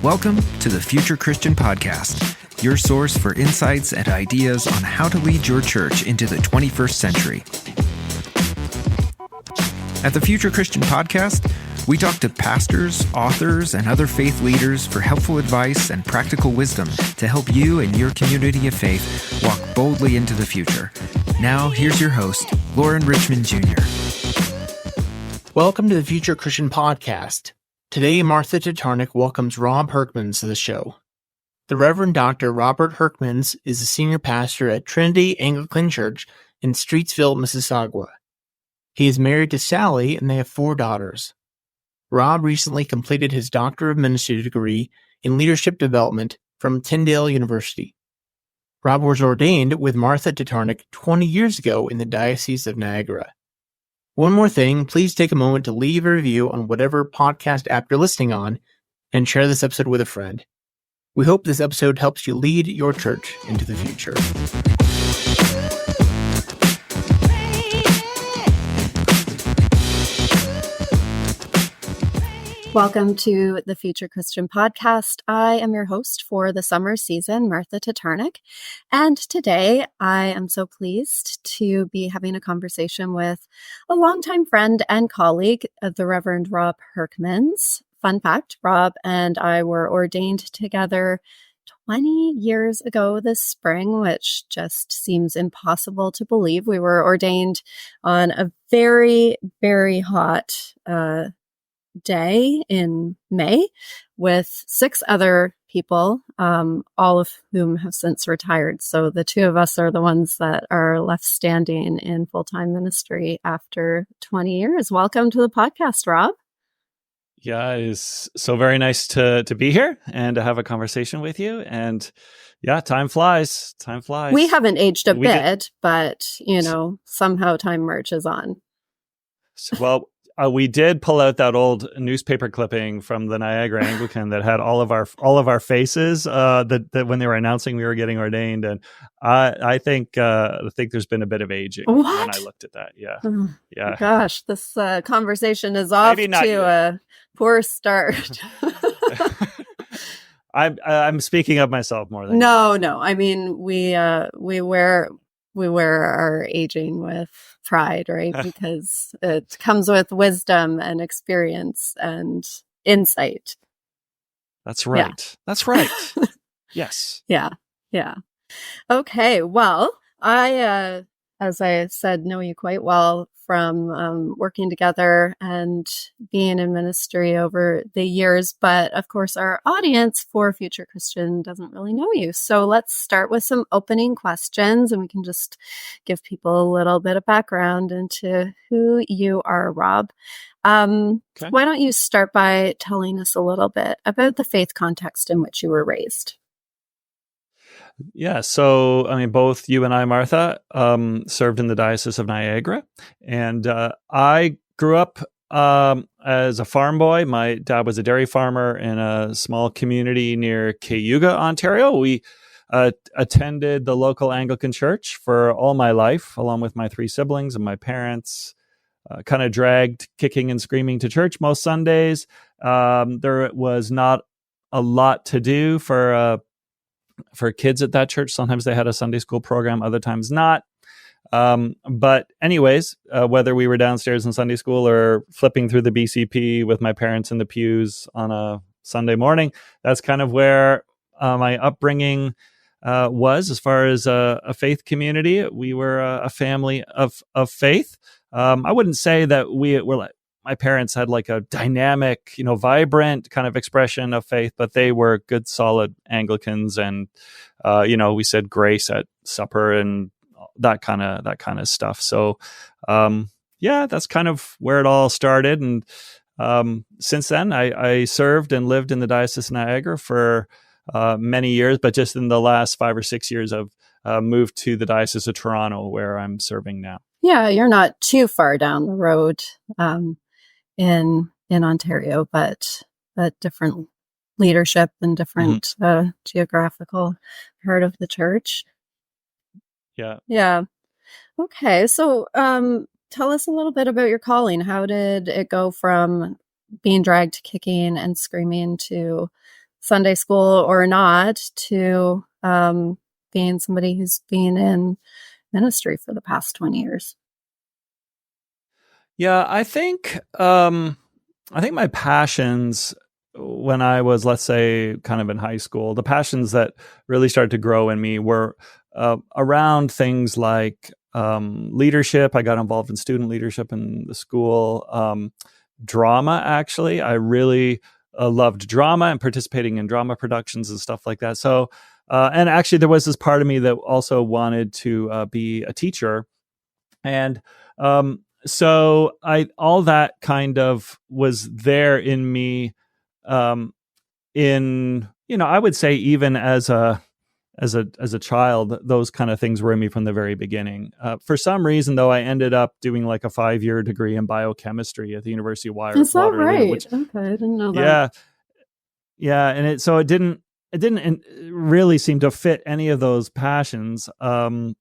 Welcome to the Future Christian Podcast, your source for insights and ideas on how to lead your church into the 21st century. At the Future Christian Podcast, we talk to pastors, authors, and other faith leaders for helpful advice and practical wisdom to help you and your community of faith walk boldly into the future. Now, here's your host, Lauren Richmond Jr. Welcome to the Future Christian Podcast. Today, Martha Tatarnic welcomes Rob Hurkmans to the show. The Reverend Dr. Robert Hurkmans is a senior pastor at Trinity Anglican Church in Streetsville, Mississauga. He is married to Sally and they have 4 daughters. Rob recently completed his Doctor of Ministry degree in Leadership Development from Tyndale University. Rob was ordained with Martha Tatarnic 20 years ago in the Diocese of Niagara. One more thing, please take a moment to leave a review on whatever podcast app you're listening on and share this episode with a friend. We hope this episode helps you lead your church into the future. Welcome to the Future Christian Podcast. I am your host for the summer season, Martha Tatarnic. And today I am so pleased to be having a conversation with a longtime friend and colleague, the Reverend Rob Hurkmans. Fun fact, Rob and I were ordained together 20 years ago this spring, which just seems impossible to believe. We were ordained on a very, very hot day in May with 6 other people, all of whom have since retired. So the 2 of us are the ones that are left standing in full-time ministry after 20 years. Welcome to the podcast, Rob. Yeah, it's so very nice to be here and to have a conversation with you. And yeah, time flies. Time flies. We haven't aged a bit, but, somehow time marches on. We did pull out that old newspaper clipping from the Niagara Anglican that had all of our faces that when they were announcing we were getting ordained, and I think there's been a bit of aging when I looked at that. Yeah, yeah. Gosh, this conversation is off to a poor start. I'm speaking of myself more than no. I mean, we wear our aging with pride, right? Because it comes with wisdom and experience and insight. That's right. Yeah. That's right. Yes. Yeah. Okay. Well, I, as I said, know you quite well from working together and being in ministry over the years. But of course, our audience for Future Christian doesn't really know you. So let's start with some opening questions and we can just give people a little bit of background into who you are, Rob. Okay. Why don't you start by telling us a little bit about the faith context in which you were raised? Yeah, so I mean, both you and I, Martha, served in the Diocese of Niagara, and I grew up as a farm boy. My dad was a dairy farmer in a small community near Cayuga, Ontario. We attended the local Anglican church for all my life, along with my 3 siblings and my parents. Kind of dragged kicking and screaming to church most Sundays. There was not a lot to do for kids at that church. Sometimes they had a Sunday school program, other times not. But anyways, whether we were downstairs in Sunday school or flipping through the BCP with my parents in the pews on a Sunday morning, that's kind of where my upbringing was as far as a faith community. We were a family of faith. I wouldn't say that we were like, my parents had like a dynamic, vibrant kind of expression of faith, but they were good, solid Anglicans, and we said grace at supper and that kind of stuff. So, that's kind of where it all started. And since then, I served and lived in the Diocese of Niagara for many years, but just in the last 5 or 6 years, I've moved to the Diocese of Toronto, where I'm serving now. Yeah, you're not too far down the road. In Ontario, but different leadership and different geographical part of the church. Yeah. Okay. So tell us a little bit about your calling. How did it go from being dragged kicking and screaming to Sunday school or not to being somebody who's been in ministry for the past 20 years? Yeah, I think my passions when I was, let's say, kind of in high school, the passions that really started to grow in me were around things like leadership. I got involved in student leadership in the school. Drama, actually. I really loved drama and participating in drama productions and stuff like that. So, and actually there was this part of me that also wanted to be a teacher. And so all that kind of was there in me, I would say even as a child, those kind of things were in me from the very beginning. For some reason, though, I ended up doing like a 5-year degree in biochemistry at the University of Waterloo. Is that right? Okay, I didn't know that. Yeah, and it didn't really seem to fit any of those passions. And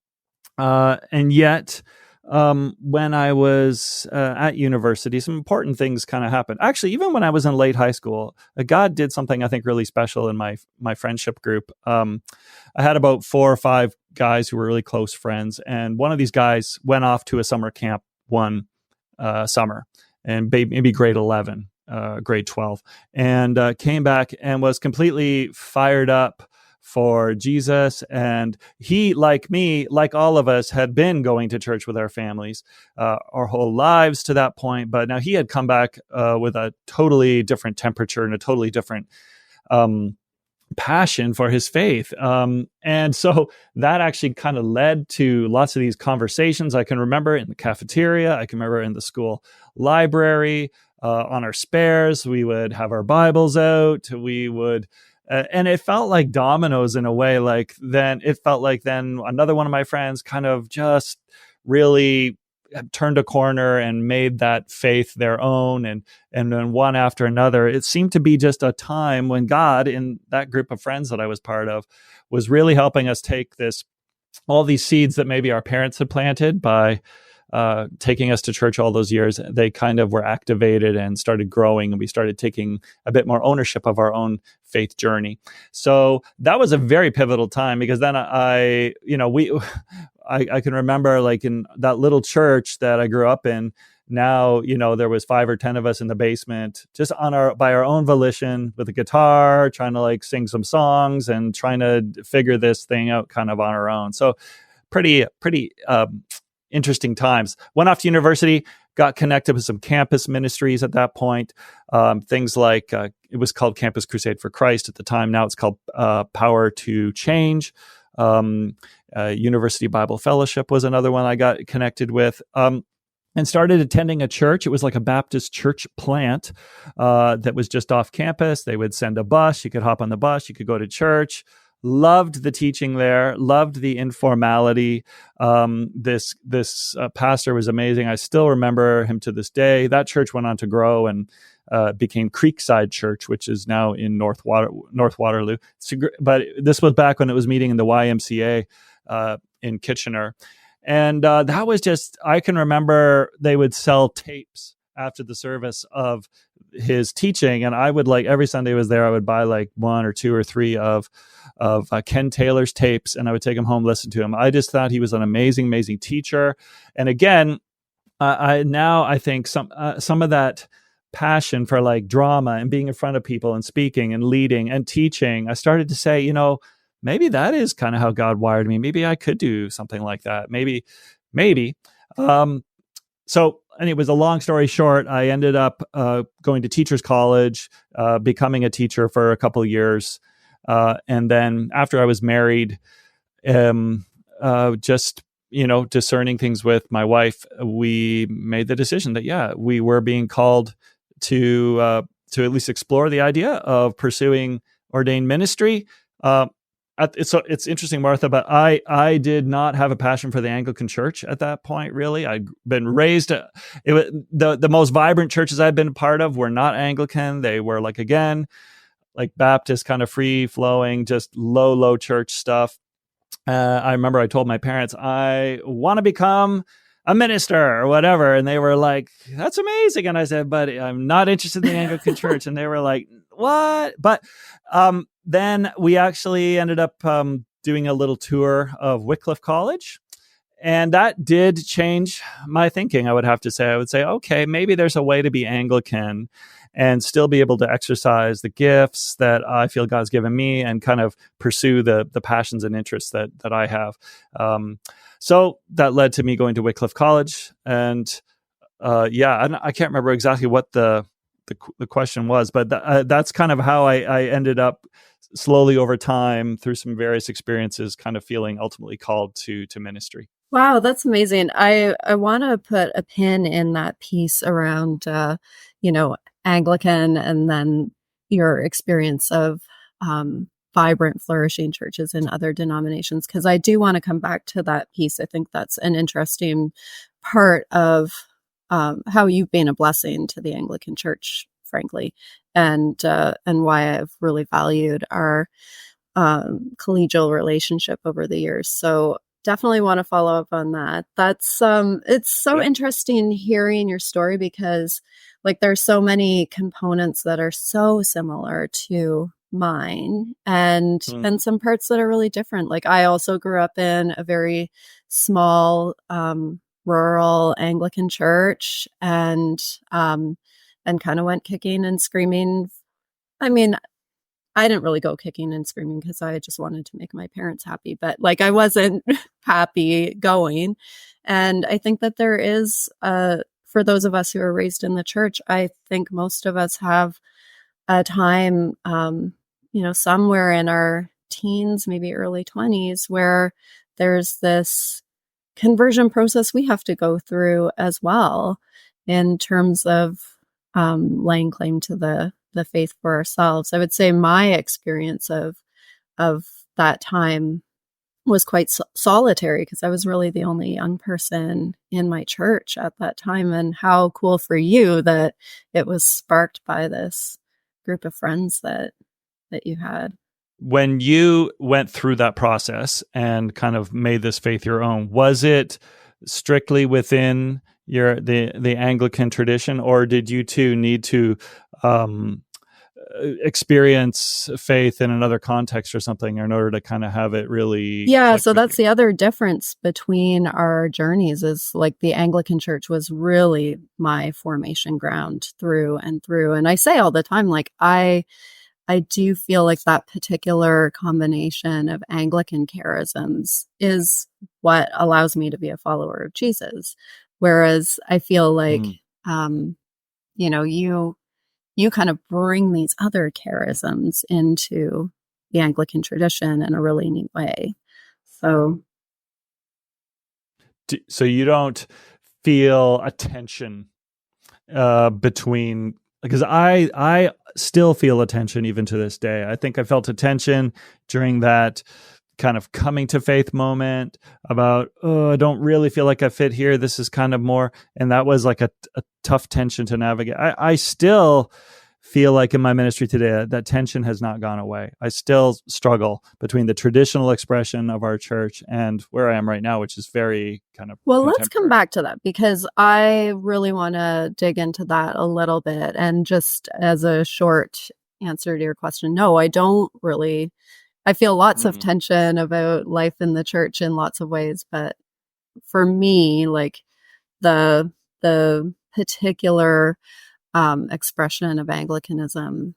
yet, when I was at university, some important things kind of happened. Actually, even when I was in late high school, God did something I think really special in my friendship group. I had about 4 or 5 guys who were really close friends, and one of these guys went off to a summer camp one summer, and maybe grade 11, grade 12, and came back and was completely fired up for Jesus. And he, like me, like all of us, had been going to church with our families our whole lives to that point. But now he had come back with a totally different temperature and a totally different passion for his faith. And so that actually kind of led to lots of these conversations. I can remember in the cafeteria, I can remember in the school library, on our spares, we would have our Bibles out. We would and it felt like dominoes in a way. Like then another one of my friends kind of just really turned a corner and made that faith their own, and then one after another. It seemed to be just a time when God, in that group of friends that I was part of, was really helping us take all these seeds that maybe our parents had planted by taking us to church all those years. They kind of were activated and started growing, and we started taking a bit more ownership of our own faith journey. So that was a very pivotal time, because then I can remember, like, in that little church that I grew up in, now, there was 5 or 10 of us in the basement, just by our own volition, with a guitar, trying to like sing some songs and trying to figure this thing out kind of on our own. So pretty interesting times. Went off to university, got connected with some campus ministries at that point. Things like, it was called Campus Crusade for Christ at the time. Now it's called Power to Change. University Bible Fellowship was another one I got connected with. And started attending a church. It was like a Baptist church plant that was just off campus. They would send a bus. You could hop on the bus. You could go to church. Loved the teaching there, loved the informality. This pastor was amazing. I still remember him to this day. That church went on to grow and became Creekside Church, which is now in North Waterloo. But this was back when it was meeting in the YMCA in Kitchener. And that was just, I can remember they would sell tapes after the service of his teaching, and I would, like, every Sunday I was there, I would buy like 1 or 2 or 3 of Ken Taylor's tapes, and I would take them home, listen to him. I just thought he was an amazing teacher. And again, I think some of that passion for like drama and being in front of people and speaking and leading and teaching, I started to say, maybe that is kind of how God wired me. Maybe I could do something like that. Maybe. So anyways, a long story short, I ended up going to teachers college, becoming a teacher for a couple of years. And then after I was married, just, discerning things with my wife, we made the decision that, we were being called to at least explore the idea of pursuing ordained ministry. It's interesting, Martha, but I did not have a passion for the Anglican Church at that point, really. I'd been raised, the most vibrant churches I'd been a part of were not Anglican. They were like Baptist, kind of free-flowing, just low church stuff. I remember I told my parents, I want to become a minister or whatever. And they were like, that's amazing. And I said, but I'm not interested in the Anglican Church. And they were like, what? But then we actually ended up doing a little tour of Wycliffe College. And that did change my thinking, I would have to say. I would say, okay, maybe there's a way to be Anglican and still be able to exercise the gifts that I feel God's given me and kind of pursue the passions and interests that I have. So that led to me going to Wycliffe College. And I can't remember exactly what the question was, but that's kind of how I ended up slowly over time through some various experiences kind of feeling ultimately called to ministry. Wow, that's amazing. I want to put a pin in that piece around, Anglican and then your experience of vibrant, flourishing churches in other denominations, because I do want to come back to that piece. I think that's an interesting part of how you've been a blessing to the Anglican Church, frankly, and why I've really valued our collegial relationship over the years. So definitely want to follow up on that. That's it's so interesting hearing your story, because like there's so many components that are so similar to mine and some parts that are really different. Like I also grew up in a very small rural Anglican church and kind of went kicking and screaming. I mean, I didn't really go kicking and screaming because I just wanted to make my parents happy, but like I wasn't happy going. And I think that there is, for those of us who are raised in the church, I think most of us have a time, somewhere in our teens, maybe early 20s, where there's this conversion process we have to go through as well in terms of laying claim to the faith for ourselves. I would say my experience of that time was quite solitary, because I was really the only young person in my church at that time. And how cool for you that it was sparked by this group of friends that you had. When you went through that process and kind of made this faith your own, was it strictly within the Anglican tradition, or did you too need to experience faith in another context or something in order to kind of have it really? Yeah, so that's the other difference between our journeys, is like the Anglican Church was really my formation ground through and through. And I say all the time, like I do feel like that particular combination of Anglican charisms is what allows me to be a follower of Jesus. Whereas I feel like, you kind of bring these other charisms into the Anglican tradition in a really neat way. So you don't feel a tension between, because I still feel a tension even to this day. I think I felt a tension during that kind of coming to faith moment about, I don't really feel like I fit here. This is kind of more, and that was like a tough tension to navigate. I still feel like in my ministry today, that tension has not gone away. I still struggle between the traditional expression of our church and where I am right now, which is very kind of let's come back to that, because I really want to dig into that a little bit. And just as a short answer to your question, no, I don't really. I feel lots of tension about life in the church in lots of ways, but for me, like the particular expression of Anglicanism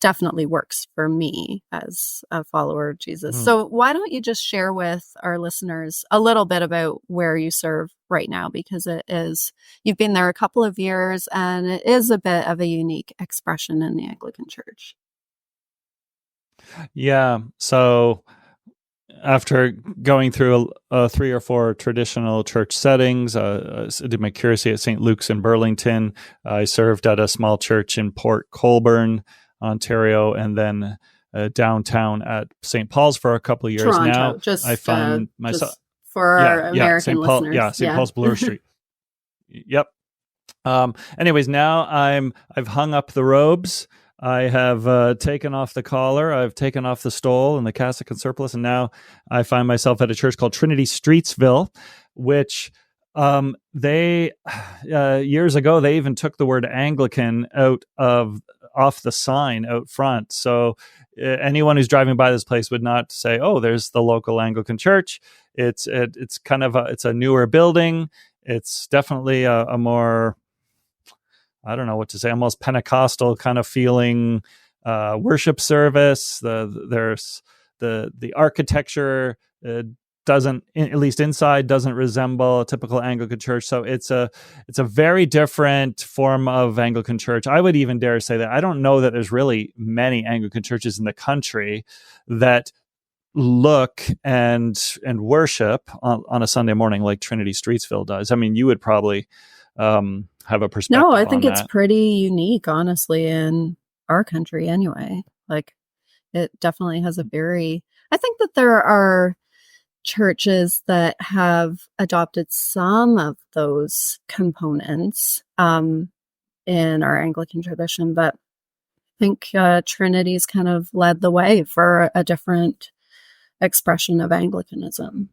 definitely works for me as a follower of Jesus. So why don't you just share with our listeners a little bit about where you serve right now, because you've been there a couple of years and it is a bit of a unique expression in the Anglican Church. Yeah. So after going through 3 or 4 traditional church settings, I did my curacy at St. Luke's in Burlington. I served at a small church in Port Colborne, Ontario, and then downtown at St. Paul's for a couple of years. Toronto, now. Just, I find myself for our American listeners. St. Paul's Bloor Street. Yep. Anyways, now I've hung up the robes. I have taken off the collar, I've taken off the stole and the cassock and surplice, and now I find myself at a church called Trinity Streetsville, which they years ago, they even took the word Anglican out of off the sign out front. So anyone who's driving by this place would not say, "Oh, there's the local Anglican church." It's kind of it's a newer building. It's definitely a more, I don't know what to say, almost Pentecostal kind of feeling worship service. There's the architecture doesn't, at least inside, doesn't resemble a typical Anglican church. So it's a very different form of Anglican church. I would even dare say that I don't know that there's really many Anglican churches in the country that look and worship on a Sunday morning like Trinity Streetsville does. I mean, you would probably have a perspective. No, I think on it's that. pretty unique, honestly, in our country anyway. Like, it definitely has I think that there are churches that have adopted some of those components in our Anglican tradition, but I think Trinity's kind of led the way for a different expression of Anglicanism.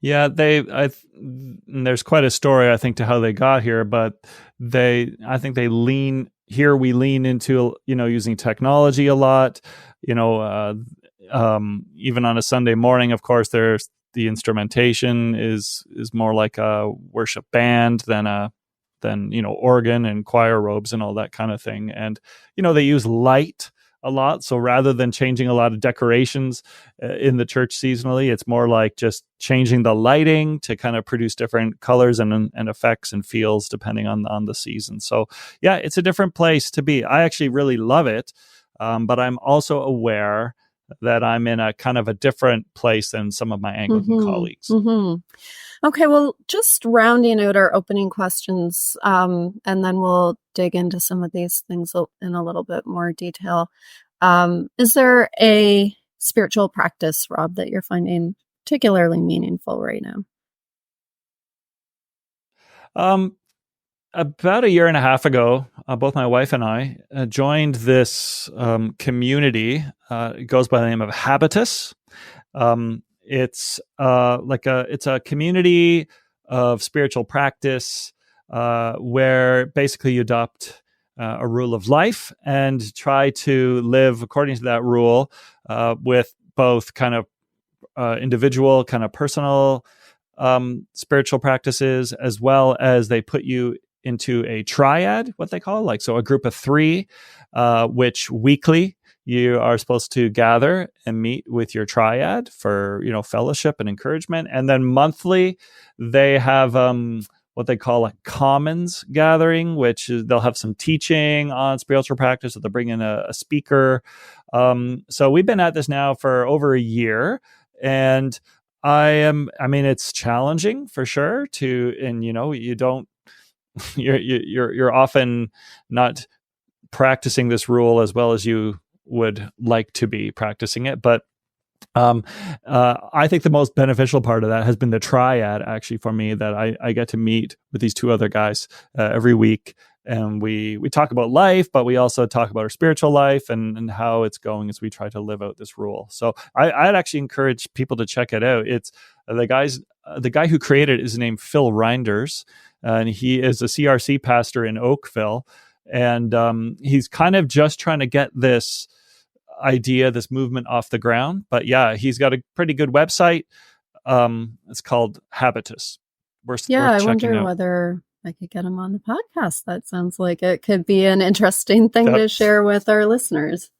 Yeah, there's quite a story, I think, to how they got here, but I think we lean into, using technology a lot, even on a Sunday morning. Of course, there's the instrumentation is more like a worship band than organ and choir robes and all that kind of thing. And, they use light a lot. So rather than changing a lot of decorations in the church seasonally, it's more like just changing the lighting to kind of produce different colors and effects and feels depending on the season. So yeah, it's a different place to be. I actually really love it. But I'm also aware that I'm in a kind of a different place than some of my Anglican colleagues. Mm-hmm. Okay, well, just rounding out our opening questions, and then we'll dig into some of these things in a little bit more detail. Is there a spiritual practice, Rob, that you're finding particularly meaningful right now? About a year and a half ago, both my wife and I joined this community. It goes by the name of Habitus. It's a community of spiritual practice where basically you adopt a rule of life and try to live according to that rule with both kind of individual, kind of personal spiritual practices, as well as they put you into a triad, what they call, so a group of three, which weekly you are supposed to gather and meet with your triad for, fellowship and encouragement. And then monthly they have what they call a commons gathering, which they'll have some teaching on spiritual practice, so they'll bring in a speaker. So we've been at this now for over a year, and it's challenging for sure you're often not practicing this rule as well as you would like to be practicing it. But I think the most beneficial part of that has been the triad, actually, for me, that I get to meet with these two other guys every week. And we talk about life, but we also talk about our spiritual life and how it's going as we try to live out this rule. So I'd actually encourage people to check it out. It's the guy who created it is named Phil Reinders, and he is a CRC pastor in Oakville. And he's kind of just trying to get this idea, this movement off the ground. But yeah, he's got a pretty good website. It's called Habitus. I wonder whether I could get him on the podcast. That sounds like it could be an interesting thing to share with our listeners.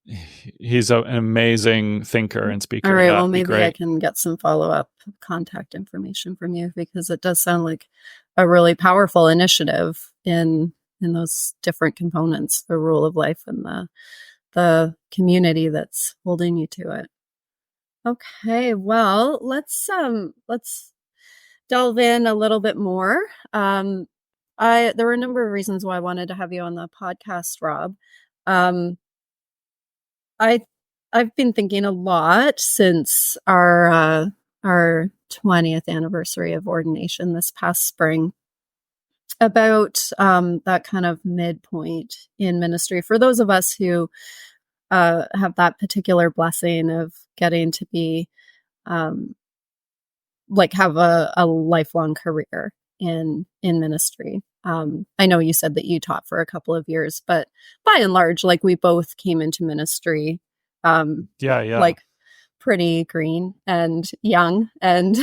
He's an amazing thinker and speaker. All right, well, maybe I can get some follow-up contact information from you, because it does sound like a really powerful initiative in those different components, the rule of life and the community that's holding you to it. Okay, well, let's delve in a little bit more. There were a number of reasons why I wanted to have you on the podcast, Rob. I've been thinking a lot since our 20th anniversary of ordination this past spring about that kind of midpoint in ministry for those of us who have that particular blessing of getting to be have a lifelong career in ministry. I know you said that you taught for a couple of years, but by and large, like we both came into ministry, like pretty green and young, and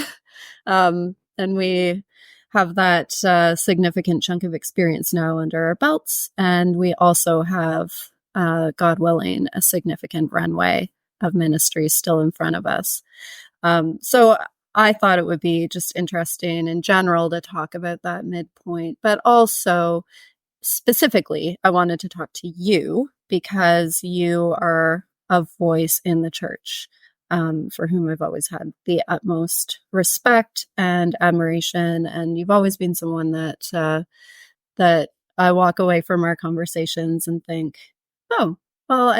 we have that significant chunk of experience now under our belts, and we also have, God willing, a significant runway of ministry still in front of us. So I thought it would be just interesting in general to talk about that midpoint, but also specifically, I wanted to talk to you because you are a voice in the church, for whom I've always had the utmost respect and admiration. And you've always been someone that I walk away from our conversations and think, oh, well,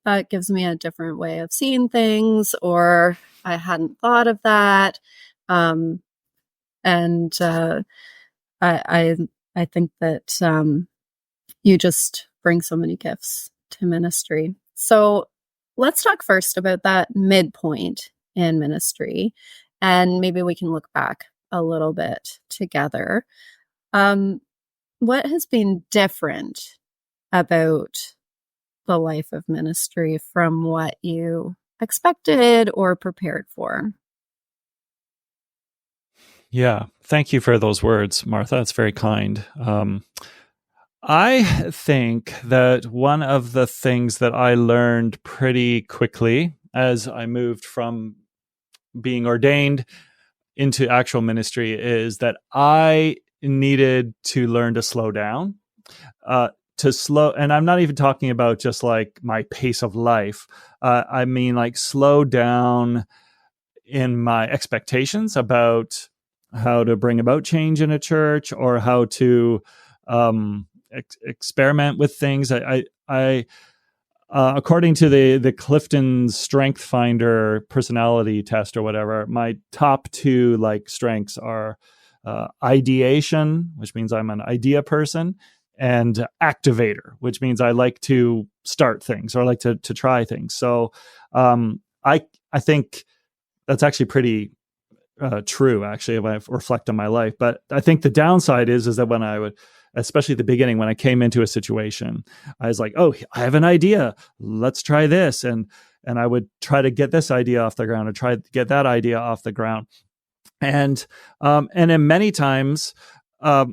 that gives me a different way of seeing things, or I hadn't thought of that. I think that you just bring so many gifts to ministry. So let's talk first about that midpoint in ministry, and maybe we can look back a little bit together. What has been different about the life of ministry from what you expected or prepared for? Yeah, thank you for those words, Martha. It's very kind. I think that one of the things that I learned pretty quickly as I moved from being ordained into actual ministry is that I needed to learn to slow down. And I'm not even talking about just like my pace of life. I mean, like slow down in my expectations about how to bring about change in a church or how to experiment with things. I according to the Clifton Strength Finder personality test or whatever, my top two like strengths are ideation, which means I'm an idea person, and activator, which means I like to start things or I like to try things. So I think that's actually pretty true, actually, if I reflect on my life. But I think the downside is that when I would, especially at the beginning, when I came into a situation, I was like, oh, I have an idea. Let's try this. And I would try to get this idea off the ground or try to get that idea off the ground. And then many times, I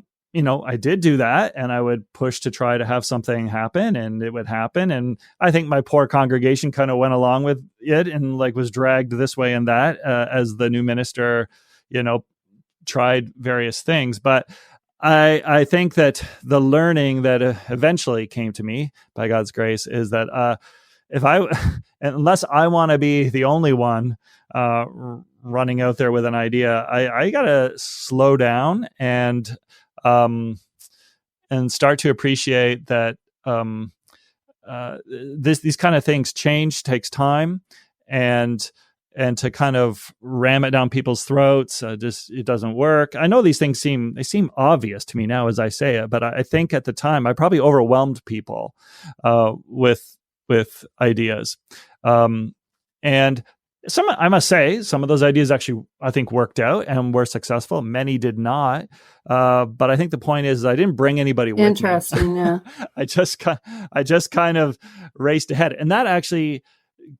did do that, and I would push to try to have something happen, and it would happen. And I think my poor congregation kind of went along with it and like was dragged this way and that as the new minister, tried various things. But I think that the learning that eventually came to me by God's grace is that unless I want to be the only one running out there with an idea, I gotta slow down and start to appreciate that these kind of things takes time, and to kind of ram it down people's throats, it doesn't work. I know these things seem obvious to me now as I say it, but I think at the time I probably overwhelmed people with ideas, and I must say, some of those ideas actually, I think, worked out and were successful. Many did not. But I think the point is I didn't bring anybody with me. Interesting, yeah. I just kind of raced ahead. And that actually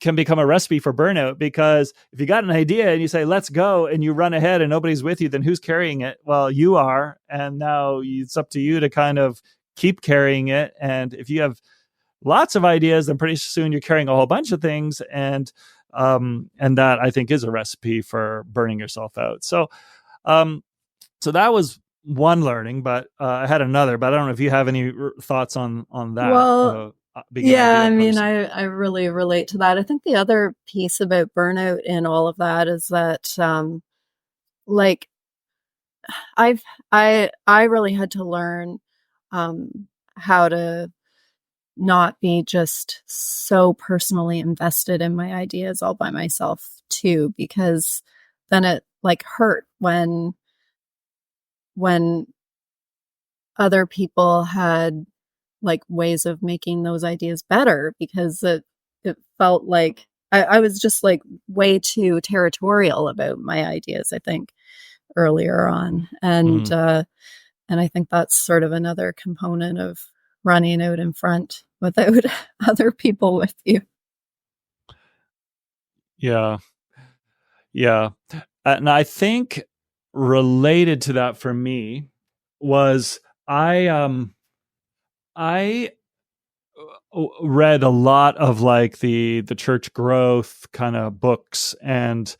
can become a recipe for burnout, because if you got an idea and you say, let's go, and you run ahead and nobody's with you, then who's carrying it? Well, you are. And now it's up to you to kind of keep carrying it. And if you have lots of ideas, then pretty soon you're carrying a whole bunch of things. And that I think is a recipe for burning yourself out. So that was one learning, but I had another, but I don't know if you have any thoughts on that. Well, yeah, I mean, I really relate to that. I think the other piece about burnout in all of that is that, I really had to learn, how to not be just so personally invested in my ideas all by myself too, because then it hurt when other people had ways of making those ideas better, because it felt like I was just way too territorial about my ideas, I think. earlier on. And I think that's sort of another component of running out in front without other people with you. Yeah. Yeah. And I think related to that for me was I read a lot of like the church growth kind of books and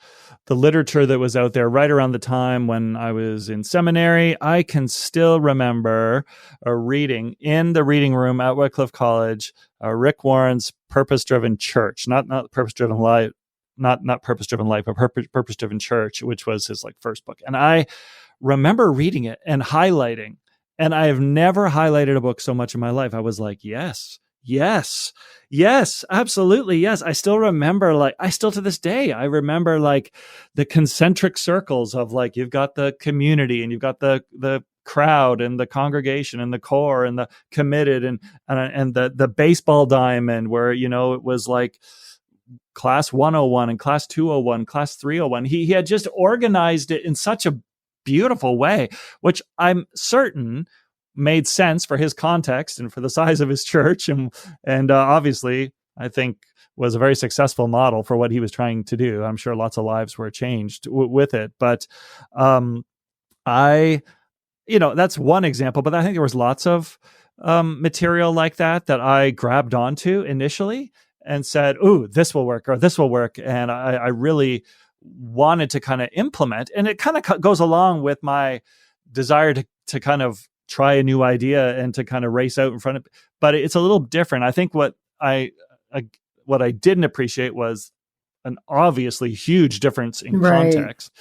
the literature that was out there right around the time when I was in seminary. I can still remember reading in the reading room at Wycliffe College, Rick Warren's Purpose-Driven Church, not Purpose-Driven Life, not Purpose-Driven Life, but Purpose-Driven Church, which was his like first book. And I remember reading it and highlighting, and I have never highlighted a book so much in my life. I was like, yes, absolutely. Yes. I still remember, to this day, I remember like the concentric circles of like, you've got the community and you've got the crowd and the congregation and the core and the committed and the baseball diamond where, you know, it was like class 101 and class 201, class 301. He had just organized it in such a beautiful way, which I'm certain made sense for his context and for the size of his church. And obviously, I think was a very successful model for what he was trying to do. I'm sure lots of lives were changed with it. But that's one example. But I think there was lots of material like that I grabbed onto initially and said, ooh, this will work, or this will work. And I really wanted to kind of implement. And it kind of goes along with my desire to kind of try a new idea and to kind of race out in front of, but it's a little different. I think what I didn't appreciate was an obviously huge difference in context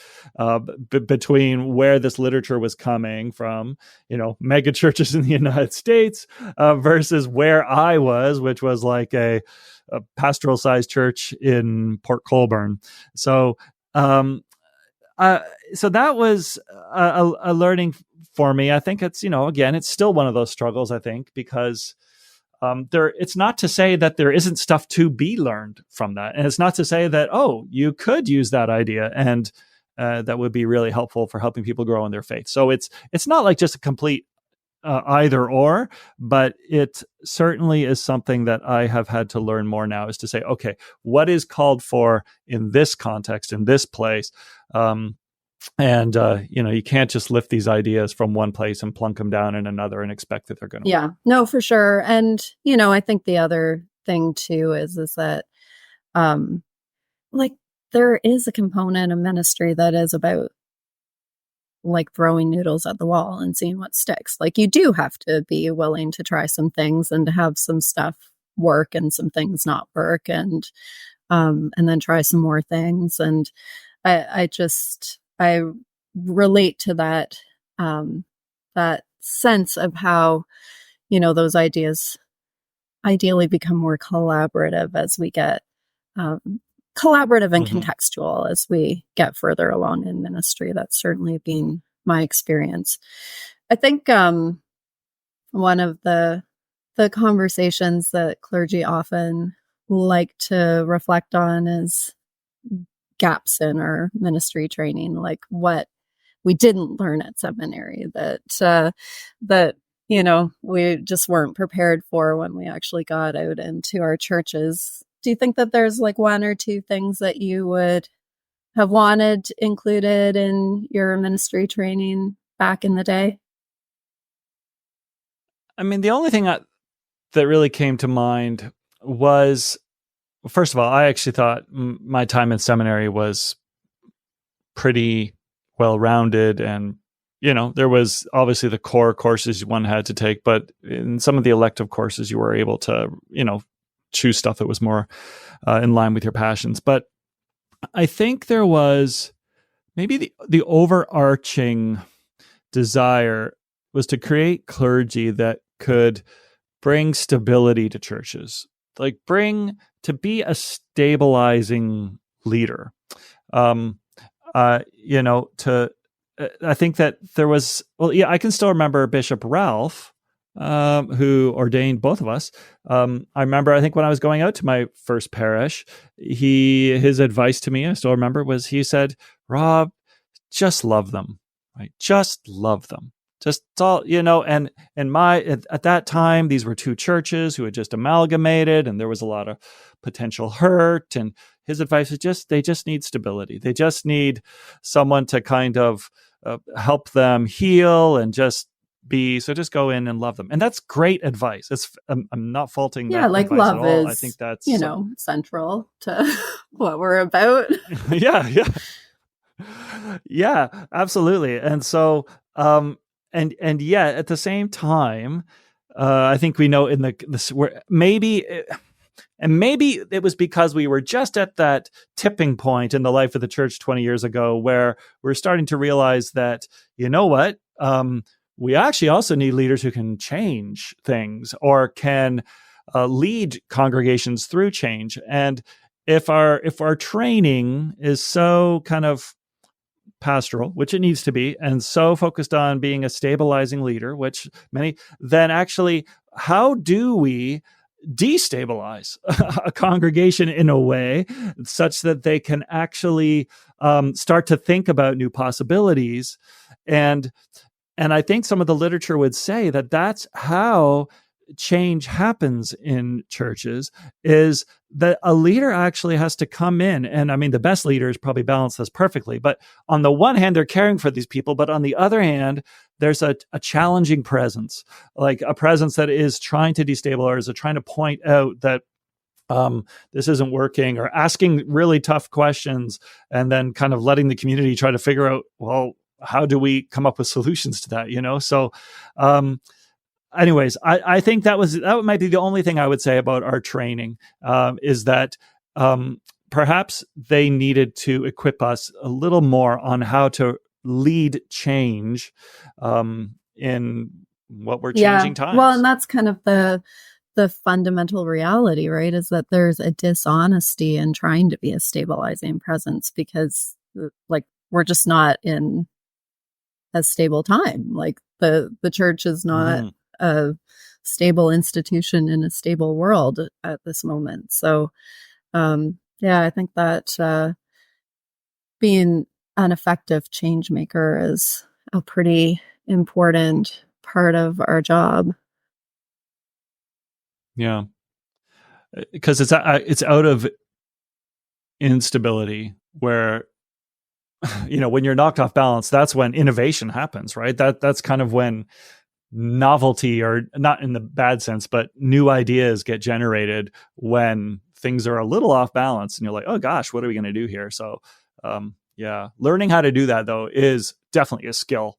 between where this literature was coming from, you know, mega churches in the United States versus where I was, which was like a pastoral sized church in Port Colborne. So that was a learning for me. I think it's, again, it's still one of those struggles, I think, because it's not to say that there isn't stuff to be learned from that. And it's not to say that, you could use that idea and that would be really helpful for helping people grow in their faith. So it's not like just a complete either or, but it certainly is something that I have had to learn more now, is to say, okay, what is called for in this context, in this place? And you can't just lift these ideas from one place and plunk them down in another and expect that they're going to work. No, for sure. And, I think the other thing too is that, there is a component of ministry that is about like throwing noodles at the wall and seeing what sticks. Like you do have to be willing to try some things and to have some stuff work and some things not work and then try some more things. And I relate to that, that sense of how, those ideas ideally become more collaborative as we get, collaborative and contextual as we get further along in ministry. That's certainly been my experience. I think, one of the conversations that clergy often like to reflect on is gaps in our ministry training, like what we didn't learn at seminary that we just weren't prepared for when we actually got out into our churches. Do you think that there's like one or two things that you would have wanted included in your ministry training back in the day? I mean, the only thing that really came to mind was, first of all, I actually thought my time in seminary was pretty well-rounded, and there was obviously the core courses one had to take, but in some of the elective courses you were able to choose stuff that was more in line with your passions. But I think there was maybe the overarching desire was to create clergy that could bring stability to churches, like to be a stabilizing leader. I think that there was, I can still remember Bishop Ralph, who ordained both of us. I remember, I think when I was going out to my first parish, his advice to me, I still remember, was he said, Rob, just love them. right? Just love them. Just all, and at that time, these were two churches who had just amalgamated, and there was a lot of potential hurt. And his advice is they just need stability. They just need someone to kind of help them heal and just go in and love them. And that's great advice. I'm not faulting that like advice love at all. is, I think that's, central to what we're about. Yeah, absolutely. And so, and yet at the same time, I think we know maybe it was because we were just at that tipping point in the life of the church 20 years ago where we're starting to realize that, what, we actually also need leaders who can change things or can lead congregations through change. And if our training is so kind of pastoral, which it needs to be, and so focused on being a stabilizing leader, which then actually, how do we destabilize a congregation in a way such that they can actually start to think about new possibilities? And I think some of the literature would say that that's how change happens in churches, is that a leader actually has to come in. And I mean, the best leaders probably balance this perfectly, but on the one hand, they're caring for these people, but on the other hand, there's a challenging presence, like a presence that is trying to destabilize, or trying to point out that this isn't working, or asking really tough questions, and then kind of letting the community try to figure out, well, how do we come up with solutions to that? So, anyways, I think that might be the only thing I would say about our training, is that perhaps they needed to equip us a little more on how to lead change in what we're changing times. Well, and that's kind of the fundamental reality, right? Is that there's a dishonesty in trying to be a stabilizing presence, because we're just not in a stable time. Like the church is not a stable institution in a stable world at this moment. So, I think that being an effective change maker is a pretty important part of our job. Yeah, because it's out of instability where, when you're knocked off balance, that's when innovation happens, right? That's kind of when novelty, or not in the bad sense, but new ideas get generated when things are a little off balance, and you're like, oh gosh, what are we going to do here? So, learning how to do that though is definitely a skill.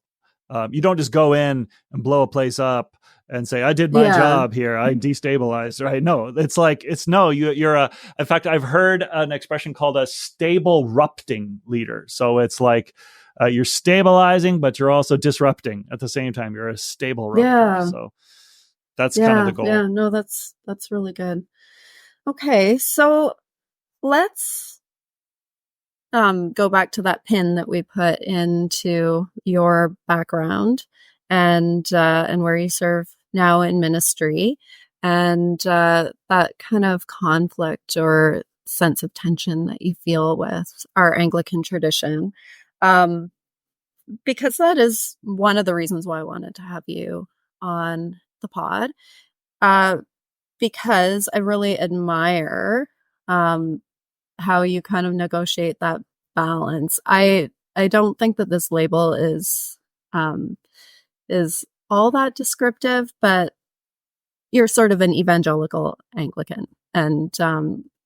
You don't just go in and blow a place up and say, I did my job here, I destabilized, right? No, you're in fact, I've heard an expression called a stable-rupting leader. So it's like, you're stabilizing, but you're also disrupting at the same time. You're a stable rupter. Yeah. So that's kind of the goal. Yeah, no, that's really good. Okay, so let's go back to that pin that we put into your background and where you serve now in ministry, and that kind of conflict or sense of tension that you feel with our Anglican tradition. Because that is one of the reasons why I wanted to have you on the pod, because I really admire how you kind of negotiate that balance. I don't think that this label is all that descriptive, but you're sort of an evangelical Anglican. And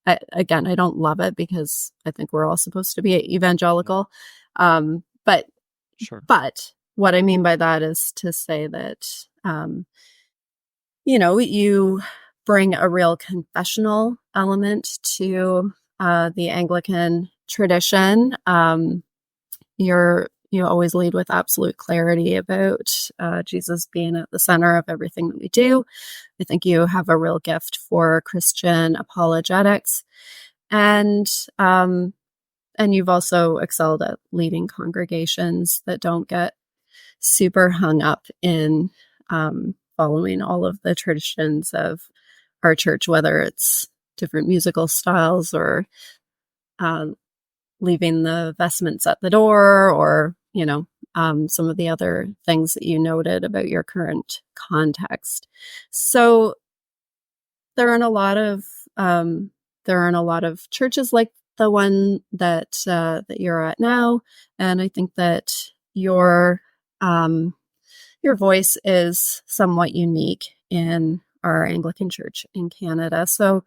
again, I don't love it because I think we're all supposed to be evangelical. But sure. But what I mean by that is to say that, you bring a real confessional element to the Anglican tradition. You always lead with absolute clarity about Jesus being at the center of everything that we do. I think you have a real gift for Christian apologetics, and you've also excelled at leading congregations that don't get super hung up in following all of the traditions of our church, whether it's different musical styles or leaving the vestments at the door, or some of the other things that you noted about your current context. So there aren't a lot of churches like the one that you're at now, and I think that your voice is somewhat unique in our Anglican Church in Canada. So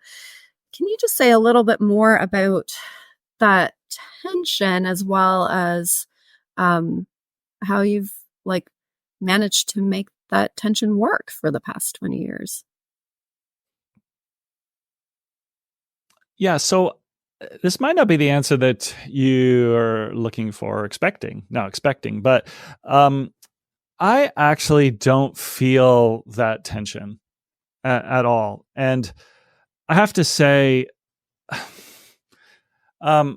can you just say a little bit more about that tension, as well as how you've managed to make that tension work for the past 20 years? Yeah, so this might not be the answer that you are looking for or expecting, but I actually don't feel that tension at all. And I have to say, I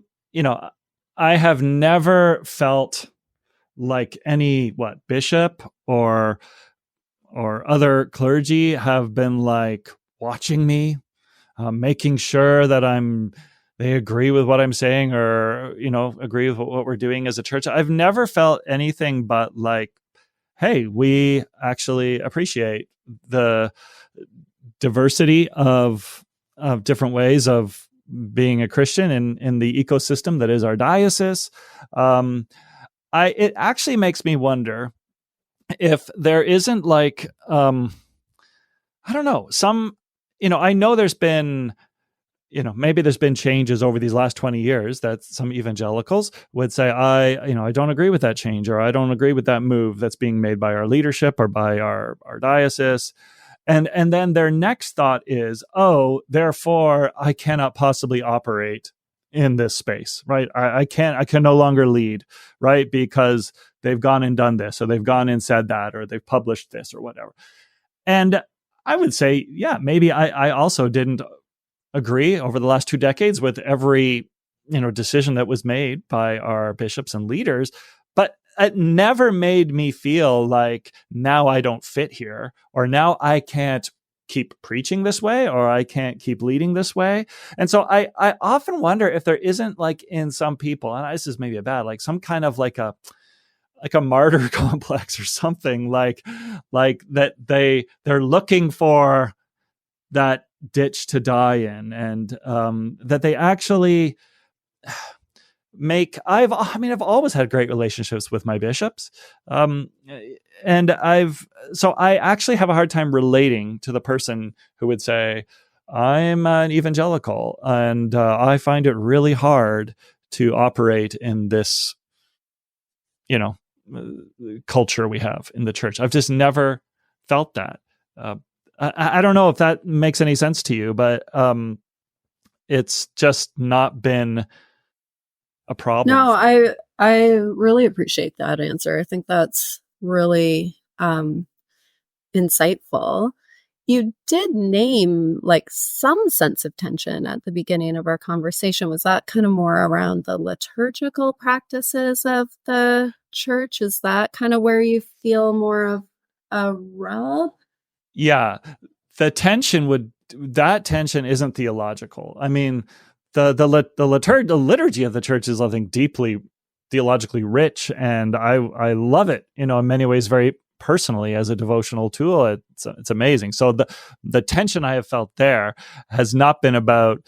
have never felt like any bishop or other clergy have been watching me, making sure that they agree with what I'm saying, or agree with what we're doing as a church. I've never felt anything but hey, we actually appreciate the diversity of different ways of being a Christian in the ecosystem that is our diocese. It actually makes me wonder if there isn't I don't know, I know there's been, maybe there's been changes over these last 20 years that some evangelicals would say, I don't agree with that change, or I don't agree with that move that's being made by our leadership or by our diocese. And then their next thought is, therefore I cannot possibly operate in this space, right? I can no longer lead, right? Because they've gone and done this, or they've gone and said that, or they've published this or whatever. And I would say, yeah, maybe I also didn't agree over the last 2 decades with every, decision that was made by our bishops and leaders, but it never made me feel like now I don't fit here, or now I can't keep preaching this way, or I can't keep leading this way. And so I often wonder if there isn't in some people, and this is maybe some kind of a martyr complex or something, like that they're looking for that ditch to die in, and that they actually I've always had great relationships with my bishops. And I actually have a hard time relating to the person who would say, I'm an evangelical and I find it really hard to operate in this, culture we have in the church. I've just never felt that. I don't know if that makes any sense to you, but it's just not been a problem. No, I really appreciate that answer. I think that's really insightful. You did name some sense of tension at the beginning of our conversation. Was that kind of more around the liturgical practices of the church? Is that kind of where you feel more of a rub? Yeah, the tension isn't theological. I mean, the liturgy of the church is, I think, deeply theologically rich, and I love it. In many ways, very personally as a devotional tool. It's amazing. So the tension I have felt there has not been about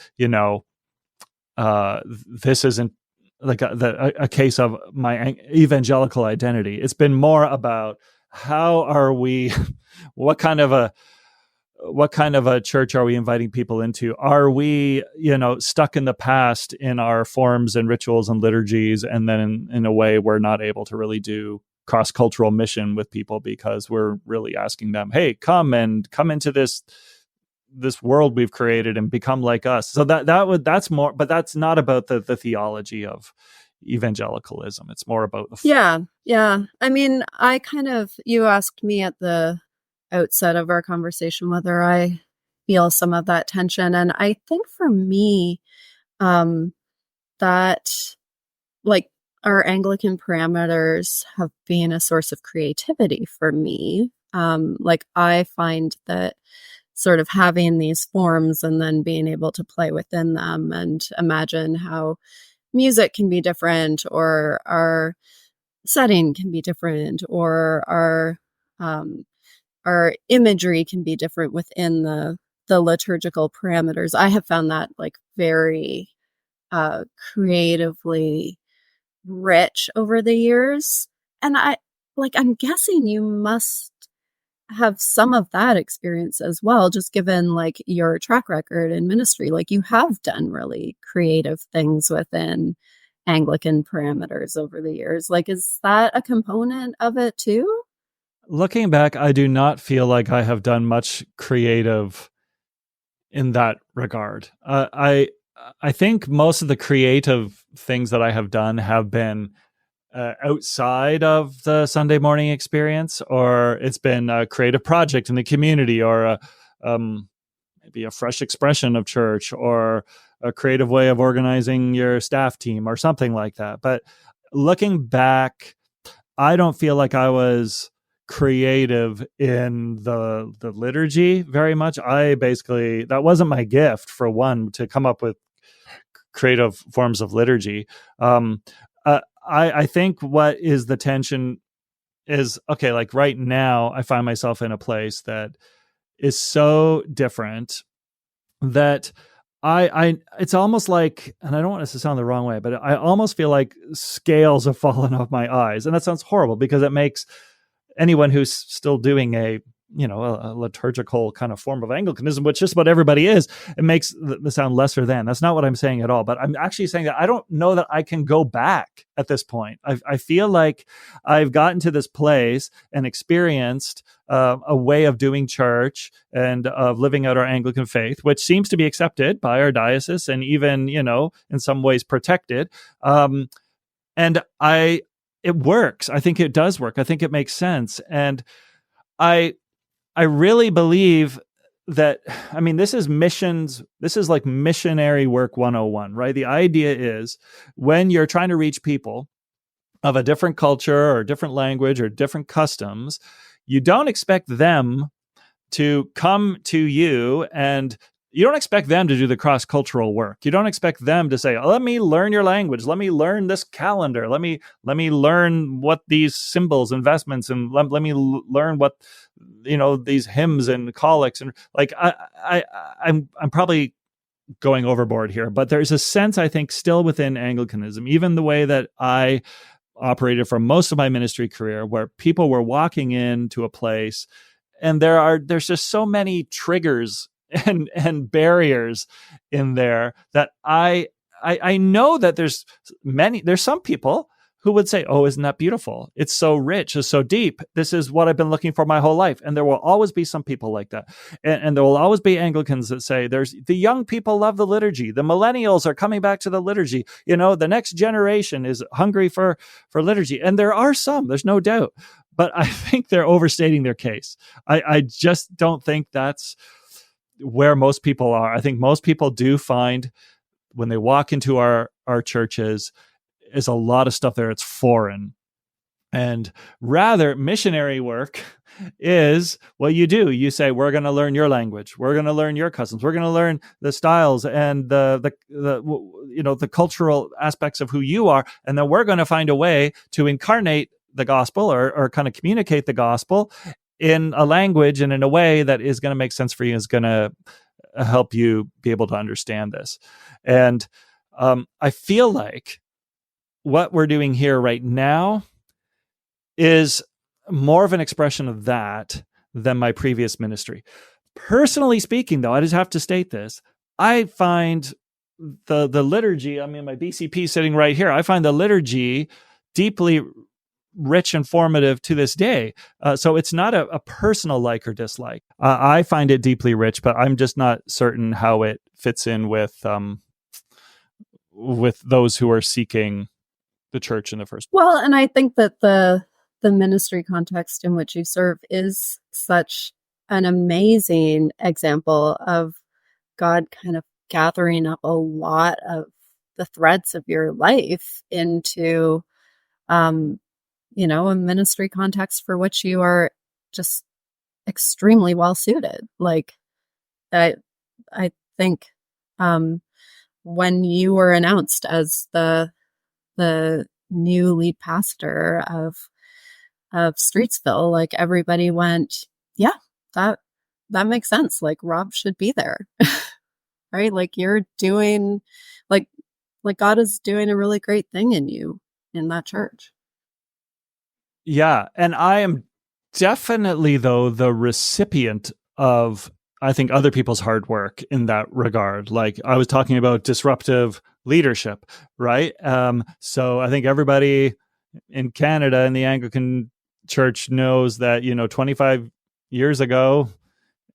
this isn't a case of my evangelical identity. It's been more about how are we, what kind of a church are we inviting people into? Are we, stuck in the past in our forms and rituals and liturgies, and then in a way we're not able to really do cross-cultural mission with people because we're really asking them, hey, come into this world we've created and become like us. So that's more, but that's not about the theology of evangelicalism. It's more about yeah. I mean, you asked me at the outset of our conversation whether I feel some of that tension, and I think for me, that our Anglican parameters have been a source of creativity for me. I find that sort of having these forms and then being able to play within them and imagine how music can be different, or our setting can be different, or our imagery can be different within the liturgical parameters. I have found that like very creatively rich over the years. And I'm guessing you must have some of that experience as well, just given like your track record in ministry. Like you have done really creative things within Anglican parameters over the years. Like, is that a component of it too? Looking back, I do not feel like I have done much creative in that regard. I think most of the creative things that I have done have been outside of the Sunday morning experience, or it's been a creative project in the community, or maybe a fresh expression of church, or a creative way of organizing your staff team, or something like that. But looking back, I don't feel like I was creative in the liturgy very much. That wasn't my gift, for one, to come up with creative forms of liturgy. I think what is the tension is, okay, like right now I find myself in a place that is so different that it's almost like, and I don't want this to sound the wrong way, but I almost feel like scales have fallen off my eyes. And that sounds horrible, because it makes anyone who's still doing a liturgical kind of form of Anglicanism, which just about everybody is, it makes the sound lesser than. That's not what I'm saying at all. But I'm actually saying that I don't know that I can go back at this point. I feel like I've gotten to this place and experienced a way of doing church and of living out our Anglican faith, which seems to be accepted by our diocese and even, in some ways protected. And it works. I think it does work. I think it makes sense. And I really believe that, this is missions. This is like missionary work 101, right? The idea is, when you're trying to reach people of a different culture or different language or different customs, you don't expect them to come to you, and you don't expect them to do the cross-cultural work. You don't expect them to say, let me learn your language. Let me learn this calendar. Let me learn what these symbols and vestments, and let me learn what, these hymns and collects. And like, I'm probably going overboard here, but there's a sense, I think, still within Anglicanism, even the way that I operated for most of my ministry career, where people were walking into a place and there's just so many triggers and barriers in there that I know that there's some people who would say, oh, isn't that beautiful? It's so rich, it's so deep. This is what I've been looking for my whole life. And there will always be some people like that. And there will always be Anglicans that say, the young people love the liturgy. The millennials are coming back to the liturgy. The next generation is hungry for liturgy. And there are some, there's no doubt. But I think they're overstating their case. I just don't think that's where most people are. I think most people do find, when they walk into our churches, is a lot of stuff there. It's foreign. And rather, missionary work is what you do. You say, we're going to learn your language. We're going to learn your customs. We're going to learn the styles and the cultural aspects of who you are. And then we're going to find a way to incarnate the gospel, or kind of communicate the gospel in a language and in a way that is going to make sense for you, is going to help you be able to understand this. And I feel like what we're doing here right now is more of an expression of that than my previous ministry. Personally speaking, though, I just have to state this. I find the liturgy, my BCP sitting right here, I find the liturgy deeply rich and formative to this day. So it's not a personal like or dislike. I find it deeply rich, but I'm just not certain how it fits in with those who are seeking the church in the first place. Well, and I think that the ministry context in which you serve is such an amazing example of God kind of gathering up a lot of the threads of your life into a ministry context for which you are just extremely well suited. Like, I think when you were announced as the new lead pastor of Streetsville, like everybody went, yeah, that makes sense. Like Rob should be there, right? Like you're doing, like God is doing a really great thing in you in that church. Yeah, and I am definitely, though, the recipient of, I think, other people's hard work in that regard. Like I was talking about disruptive leadership, right? So I think everybody in Canada in the Anglican Church knows that, 25 years ago,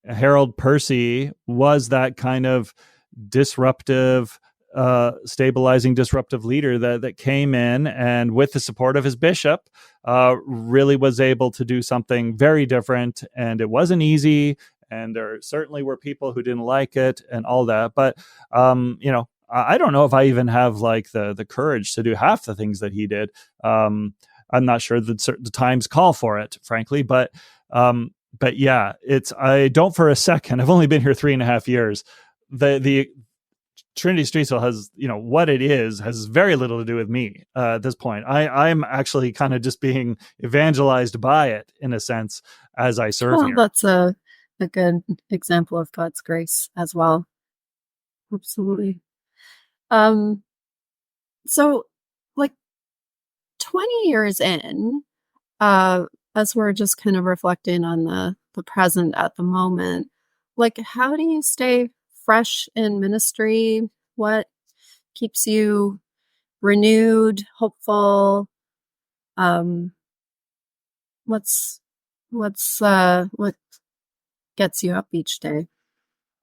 Harold Percy was that kind of disruptive, stabilizing, disruptive leader that came in and, with the support of his bishop, really was able to do something very different. And it wasn't easy. And there certainly were people who didn't like it and all that. But, I don't know if I even have like the courage to do half the things that he did. I'm not sure that the times call for it, frankly, but yeah, I don't for a second. I've only been here 3.5 years. The Trinity Streetsville has, what it is, has very little to do with me at this point. I'm actually kind of just being evangelized by it in a sense as I serve here. That's a good example of God's grace as well. Absolutely. So like 20 years in, as we're just kind of reflecting on the present at the moment, like how do you stay fresh in ministry? What keeps you renewed, hopeful? What gets you up each day?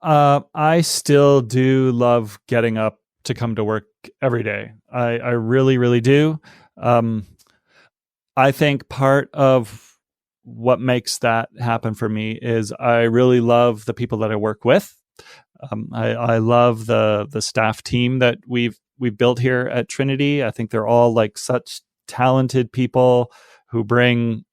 I still do love getting up to come to work every day. I really, really do. I think part of what makes that happen for me is I really love the people that I work with. I love the staff team that we've built here at Trinity. I think they're all like such talented people who bring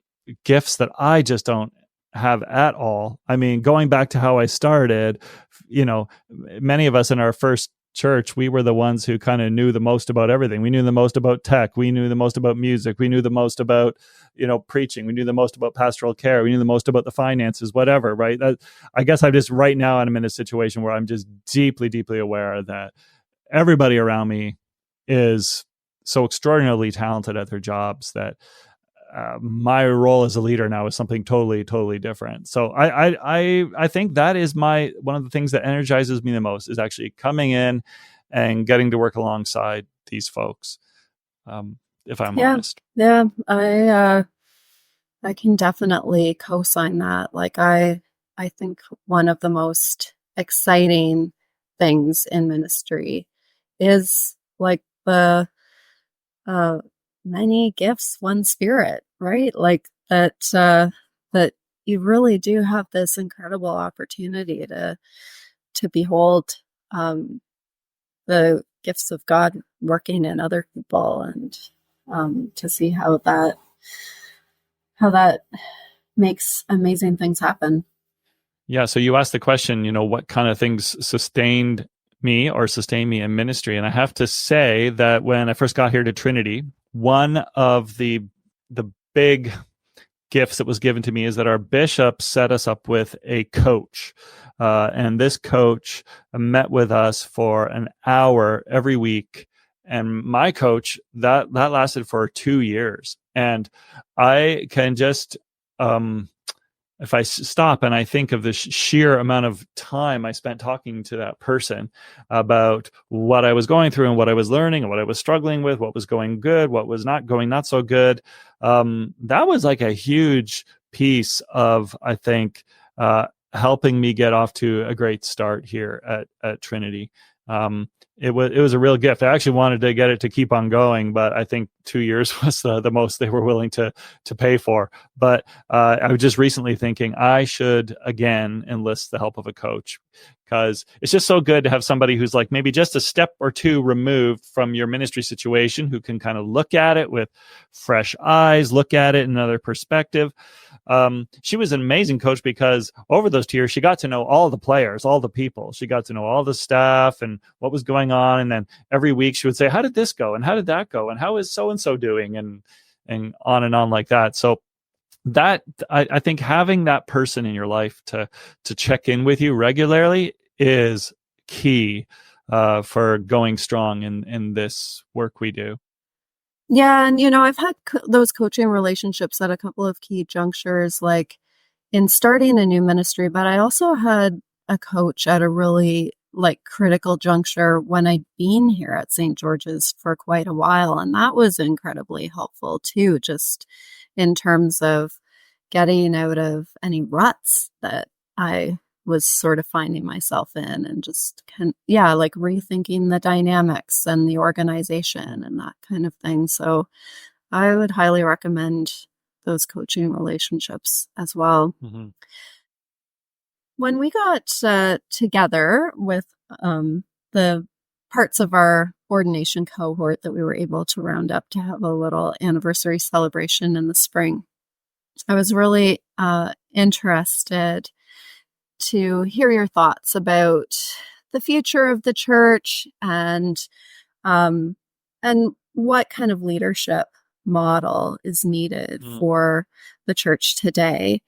gifts that I just don't have at all. I mean, going back to how I started, many of us in our first church, we were the ones who kind of knew the most about everything. We knew the most about tech. We knew the most about music. We knew the most about, preaching. We knew the most about pastoral care. We knew the most about the finances, whatever, right? I guess I'm just right now, I'm in a situation where I'm just deeply, deeply aware that everybody around me is so extraordinarily talented at their jobs that my role as a leader now is something totally, totally different. So I think that is one of the things that energizes me the most is actually coming in and getting to work alongside these folks. If I'm honest. Yeah. I can definitely co-sign that. Like I think one of the most exciting things in ministry is like the many gifts, one spirit, right? Like that you really do have this incredible opportunity to behold the gifts of God working in other people, and to see how that makes amazing things happen. Yeah. So you asked the question, what kind of things sustain me in ministry? And I have to say that when I first got here to Trinity, one of the big gifts that was given to me is that our bishop set us up with a coach. And this coach met with us for an hour every week. And my coach, that lasted for 2 years. And I can just, if I stop and I think of the sheer amount of time I spent talking to that person about what I was going through and what I was learning and what I was struggling with, what was going good, what was not going not so good, that was like a huge piece of, I think, helping me get off to a great start here at Trinity. It was a real gift. I actually wanted to get it to keep on going, but I think 2 years was the most they were willing to pay for. But I was just recently thinking I should again enlist the help of a coach, because it's just so good to have somebody who's like maybe just a step or two removed from your ministry situation, who can kind of look at it with fresh eyes, look at it in another perspective. She was an amazing coach because over those 2 years, she got to know all the players, all the people. She got to know all the staff and what was going going on. And then every week she would say, how did this go? And how did that go? And how is so-and-so doing? And on like that. So that I think having that person in your life to check in with you regularly is key for going strong in this work we do. Yeah. And, I've had those coaching relationships at a couple of key junctures, like in starting a new ministry, but I also had a coach at a really critical juncture when I'd been here at St. George's for quite a while. And that was incredibly helpful too, just in terms of getting out of any ruts that I was sort of finding myself in, and just rethinking the dynamics and the organization and that kind of thing. So I would highly recommend those coaching relationships as well. Mm-hmm. When we got together with the parts of our ordination cohort that we were able to round up to have a little anniversary celebration in the spring, I was really interested to hear your thoughts about the future of the church and what kind of leadership model is needed for the church today.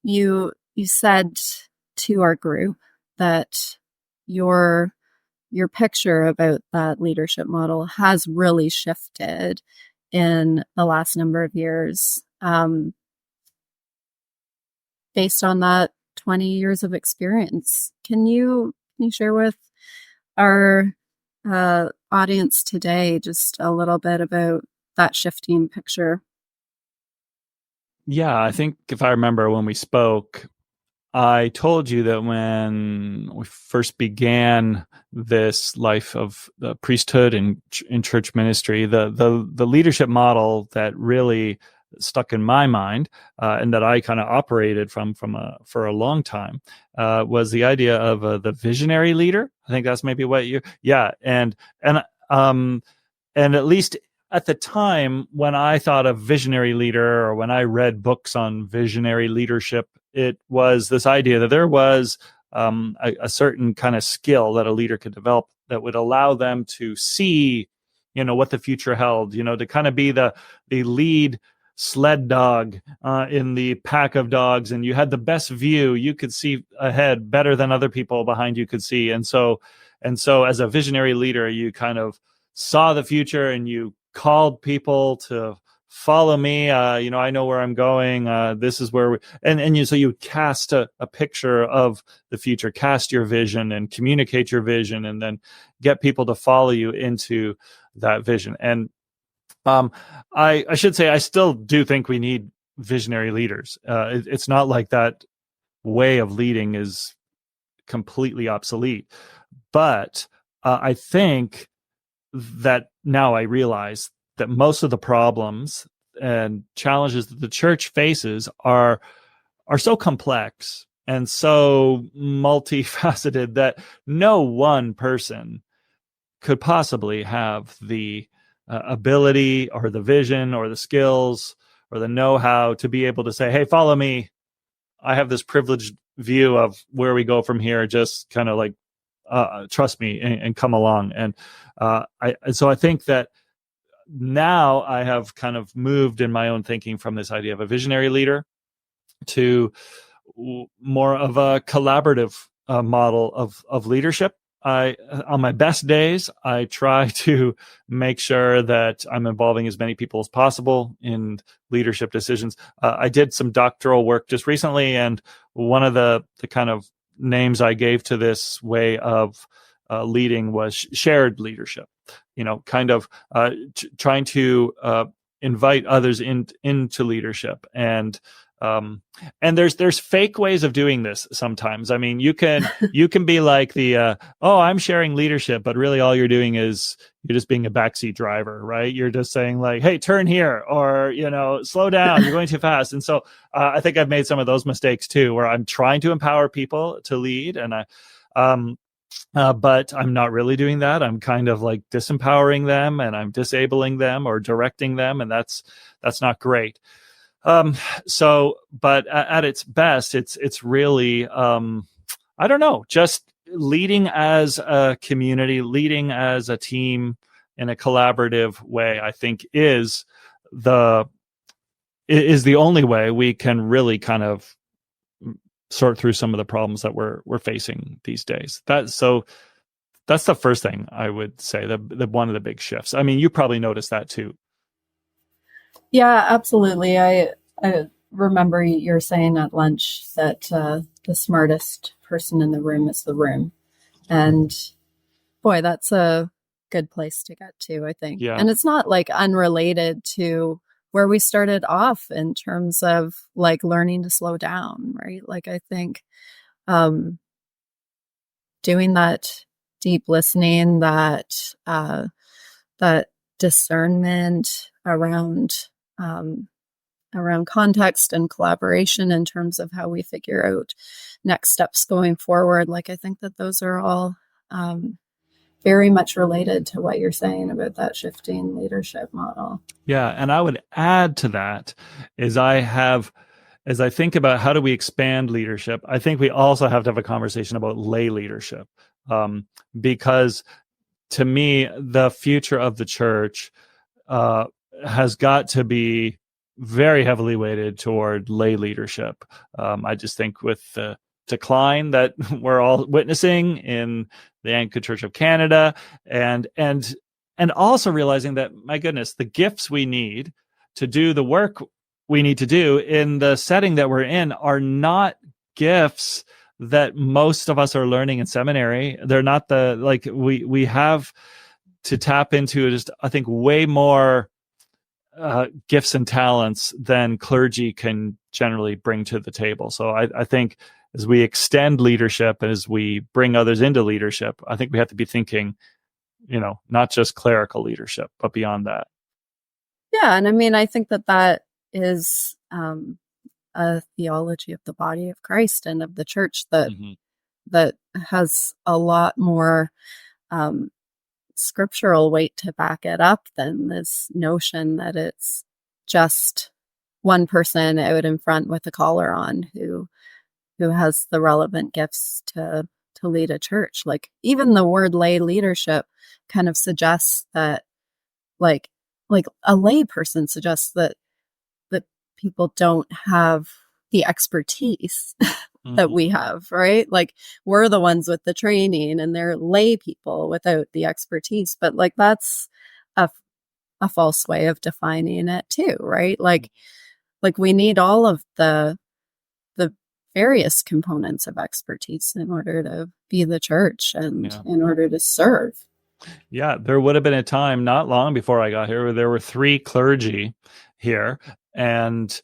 You said to our group that your picture about that leadership model has really shifted in the last number of years, based on that 20 years of experience. Can you share with our audience today just a little bit about that shifting picture? Yeah, I think if I remember when we spoke, I told you that when we first began this life of the priesthood and in church ministry, the leadership model that really stuck in my mind and that I kind of operated for a long time was the idea of the visionary leader. I think that's maybe what and at least at the time when I thought of visionary leader, or when I read books on visionary leadership, it was this idea that there was a certain kind of skill that a leader could develop that would allow them to see, what the future held, to kind of be the lead sled dog in the pack of dogs, and you had the best view. You could see ahead better than other people behind you could see. And so as a visionary leader, you kind of saw the future and you called people to follow me. I know where I'm going. This is where so you would cast a picture of the future, cast your vision and communicate your vision, and then get people to follow you into that vision. And I should say, I still do think we need visionary leaders. It's not like that way of leading is completely obsolete, but I think that now I realize that most of the problems and challenges that the church faces are so complex and so multifaceted that no one person could possibly have the ability or the vision or the skills or the know-how to be able to say, hey, follow me. I have this privileged view of where we go from here. Just kind of trust me and come along. And so I think that now I have kind of moved in my own thinking from this idea of a visionary leader to more of a collaborative model of leadership. On my best days, I try to make sure that I'm involving as many people as possible in leadership decisions. I did some doctoral work just recently, and one of the kind of names I gave to this way of leading was shared leadership. Kind of trying to invite others into leadership. And there's fake ways of doing this sometimes. I mean, you can be like I'm sharing leadership, but really all you're doing is you're just being a backseat driver, right? You're just saying like, hey, turn here, or, slow down, you're going too fast. And so I think I've made some of those mistakes too, where I'm trying to empower people to lead, and but I'm not really doing that. I'm kind of like disempowering them, and I'm disabling them or directing them. And that's not great. But at its best, it's really, I don't know, just leading as a community, leading as a team in a collaborative way, I think is the only way we can really kind of sort through some of the problems that we're facing these days. That's the first thing I would say, the one of the big shifts. I mean, you probably noticed that too. Yeah, absolutely. I remember you're saying at lunch that the smartest person in the room is the room. And boy, that's a good place to get to, I think. Yeah. And it's not like unrelated to where we started off in terms of like learning to slow down, right? Like I think doing that deep listening, that discernment around context and collaboration in terms of how we figure out next steps going forward. Like I think that those are all very much related to what you're saying about that shifting leadership model. Yeah. And I would add to that is as I think about how do we expand leadership, I think we also have to have a conversation about lay leadership. Because to me, the future of the church has got to be very heavily weighted toward lay leadership. I just think with the decline that we're all witnessing in the Anglican Church of Canada, and also realizing that, my goodness, the gifts we need to do the work we need to do in the setting that we're in are not gifts that most of us are learning in seminary. They're not we have to tap into just, I think, way more gifts and talents than clergy can generally bring to the table. So I think as we extend leadership, as we bring others into leadership, I think we have to be thinking, not just clerical leadership, but beyond that. Yeah. And I mean, I think that is a theology of the body of Christ and of the church that has a lot more scriptural weight to back it up than this notion that it's just one person out in front with a collar on who has the relevant gifts to lead a church. Like even the word lay leadership kind of suggests that like a lay person suggests that people don't have the expertise that we have, right? Like we're the ones with the training and they're lay people without the expertise. But like that's a false way of defining it too, right? Like we need all of the various components of expertise in order to be the church and in order to serve. Yeah, there would have been a time not long before I got here where there were 3 clergy here. And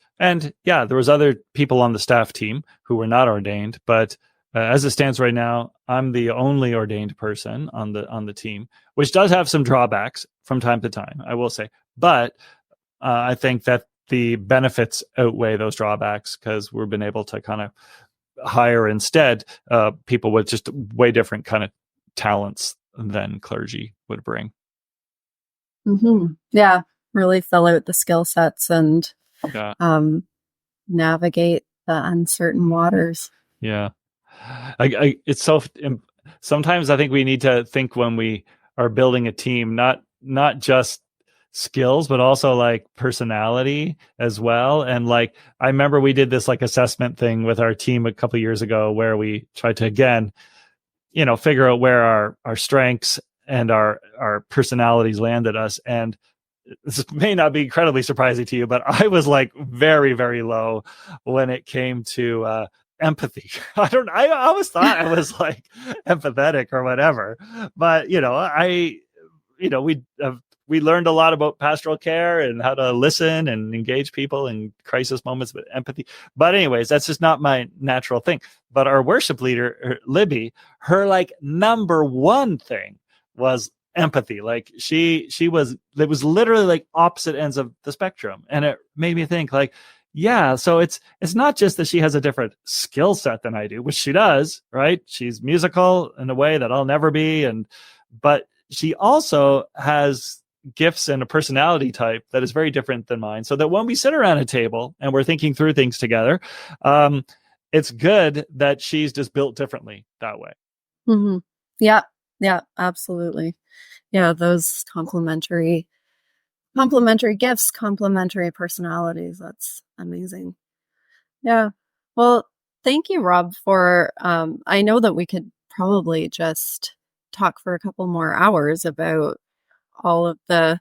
yeah, there was other people on the staff team who were not ordained, but as it stands right now, I'm the only ordained person on the team, which does have some drawbacks from time to time, I will say. But I think that the benefits outweigh those drawbacks because we've been able to kind of hire instead people with just way different kind of talents than clergy would bring. Mm-hmm. Yeah, really fill out the skill sets and navigate the uncertain waters. Yeah. It's so sometimes I think we need to think when we are building a team, not just skills, but also like personality as well. And like, I remember we did this like assessment thing with our team a couple of years ago where we tried to, again, figure out where our strengths and our personalities landed us. And this may not be incredibly surprising to you, but I was like very, very low when it came to empathy. I always thought I was like empathetic or whatever, but we learned a lot about pastoral care and how to listen and engage people in crisis moments with empathy. But anyways, that's just not my natural thing. But our worship leader, Libby, her like number one thing was empathy. Like it was literally like opposite ends of the spectrum. And it made me think like, yeah, so it's not just that she has a different skill set than I do, which she does, right? She's musical in a way that I'll never be. But she also has gifts and a personality type that is very different than mine. So that when we sit around a table and we're thinking through things together, it's good that she's just built differently that way. Mm-hmm. Yeah. Yeah, absolutely. Yeah, those complementary gifts, complementary personalities. That's amazing. Yeah. Well, thank you, Rob, for I know that we could probably just talk for a couple more hours about all of the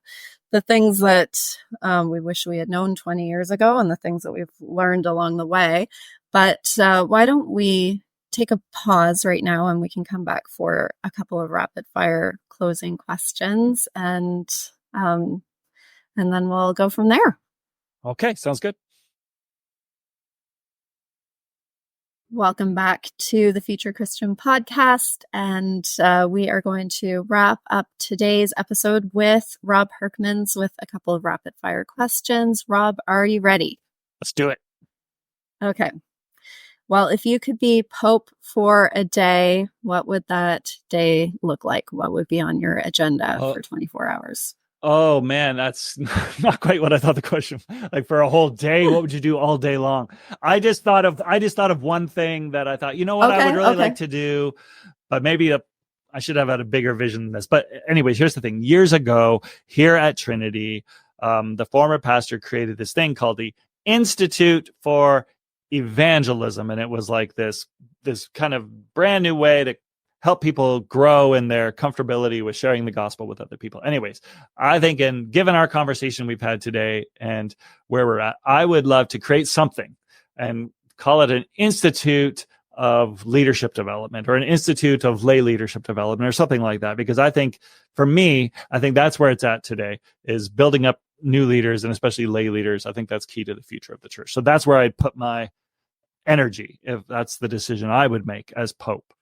things that we wish we had known 20 years ago and the things that we've learned along the way. But why don't we take a pause right now and we can come back for a couple of rapid fire closing questions and then we'll go from there. Okay, sounds good. Welcome back to the Future Christian podcast. And we are going to wrap up today's episode with Rob Hurkmans with a couple of rapid fire questions. Rob, are you ready? Let's do it. Okay. Well, if you could be Pope for a day, what would that day look like? What would be on your agenda for 24 hours? Oh man, that's not quite what I thought the question. Like for a whole day, what would you do all day long? I just thought of one thing that I thought, you know what, I would really like to do, but maybe I should have had a bigger vision than this. But anyways, here's the thing. Years ago, here at Trinity, the former pastor created this thing called the Institute for Evangelism, and it was like this kind of brand new way to help people grow in their comfortability with sharing the gospel with other people. Anyways, I think given our conversation we've had today and where we're at, I would love to create something and call it an Institute of Leadership Development or an Institute of Lay Leadership Development or something like that. Because I think for me, I think that's where it's at today, is building up new leaders and especially lay leaders. I think that's key to the future of the church. So that's where I'd put my energy if that's the decision I would make as Pope.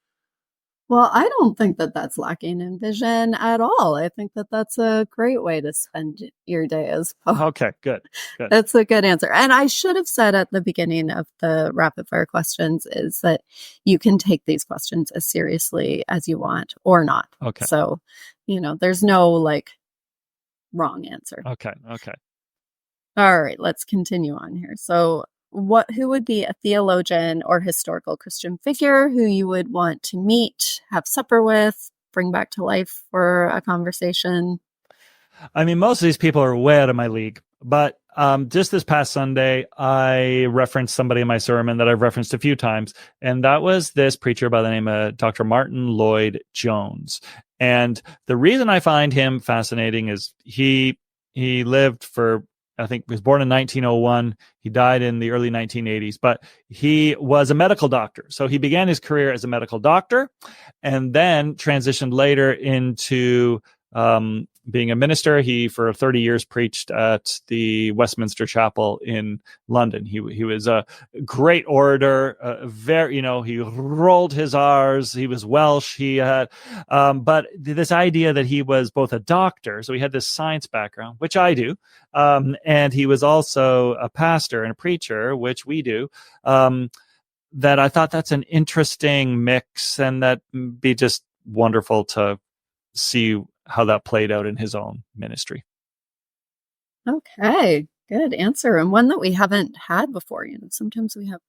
Well, I don't think that that's lacking in vision at all. I think that that's a great way to spend your day as Pope. Okay, good. That's a good answer. And I should have said at the beginning of the rapid fire questions is that you can take these questions as seriously as you want or not. Okay. So, there's no wrong answer. Okay. All right, let's continue on here. So, who would be a theologian or historical Christian figure who you would want to meet, have supper with, bring back to life for a conversation? I mean, most of these people are way out of my league, but just this past Sunday, I referenced somebody in my sermon that I've referenced a few times, and that was this preacher by the name of Dr. Martin Lloyd-Jones. And the reason I find him fascinating is he lived for, I think he was born in 1901. He died in the early 1980s, but he was a medical doctor. So he began his career as a medical doctor and then transitioned later into being a minister. He, for 30 years, preached at the Westminster Chapel in London. He was a great orator, he rolled his R's. He was Welsh. He had, but this idea that he was both a doctor, so he had this science background, which I do, and he was also a pastor and a preacher, which we do. That I thought that's an interesting mix, and that'd be just wonderful to see how that played out in his own ministry. Okay, good answer. And one that we haven't had before. Sometimes we have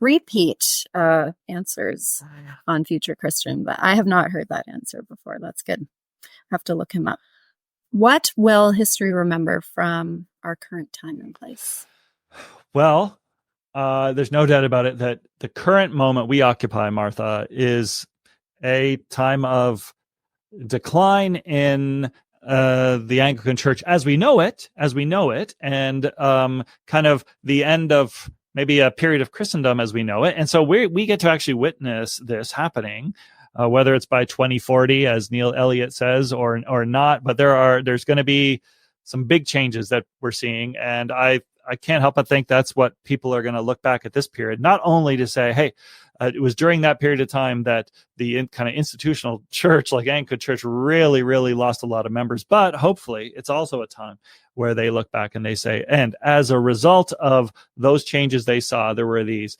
repeat answers on Future Christian, but I have not heard that answer before. That's good. Have to look him up. What will history remember from our current time and place? Well, there's no doubt about it that the current moment we occupy, Martha, is a time of decline in the Anglican Church as we know it, and kind of the end of maybe a period of Christendom as we know it. And so we get to actually witness this happening, whether it's by 2040, as Neil Elliott says, or not. But there's going to be some big changes that we're seeing, and I can't help but think that's what people are going to look back at this period, not only to say, hey, it was during that period of time that the kind of institutional church, like Anglican Church, really, really lost a lot of members. But hopefully it's also a time where they look back and they say, and as a result of those changes they saw, there were these